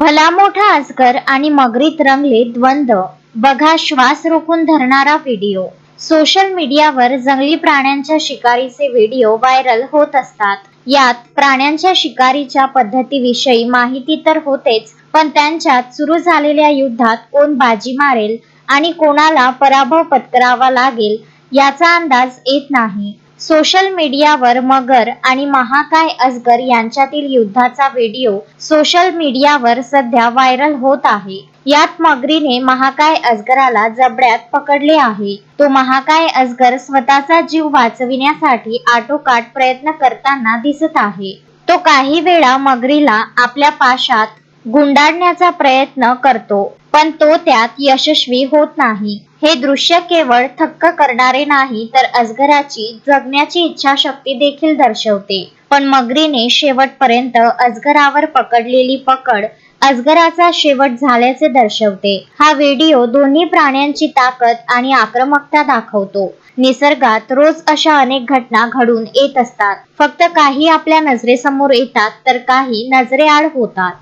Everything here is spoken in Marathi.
भला मोठा अजगर आणि मगरीत रंगले द्वंद्व, बघा श्वास रोखून धरणारा व्हिडिओ। सोशल मीडियावर जंगली प्राण्यांच्या शिकारीचे व्हिडिओ व्हायरल होत असतात। यात प्राण्यांच्या शिकारीच्या पद्धतीविषयी माहिती तर होतेच, पण त्यांच्यात सुरू झालेल्या युद्धात कोण बाजी मारेल आणि कोणाला पराभव पत्करावा लागेल याचा अंदाज येत नाही। सोशल मीडियावर मगर आणि महाकाय अजगर यांच्यातील युद्धाचा व्हिडिओ सोशल मीडियावर सध्या व्हायरल होत आहे। यात मगरीने महाकाय अजगराला जबड्यात पकडले आहे। तो महाकाय अजगर स्वतःचा जीव वाचविण्यासाठी आटोकाट प्रयत्न करताना दिसत आहे। तो काही वेळा मगरीला आपल्या पाशात गुंडाळण्याचा प्रयत्न करतो, पण तो त्यात यशस्वी होत नाही। हे दृश्य केवळ थक्क करणारे नाही तर अजगराची जगण्याची इच्छाशक्ती देखील दर्शवते। पण मगरीने शेवटपर्यंत अजगरावर पकडलेली पकड अजगराचा शेवट झाल्याचे दर्शवते। हा व्हिडिओ दोन्ही प्राण्यांची ताकद आणि आक्रमकता दाखवतो। निसर्गात रोज अशा अनेक घटना घडून येत असतात। फक्त काही आपल्या नजरेसमोर येतात तर काही नजरेआड होतात।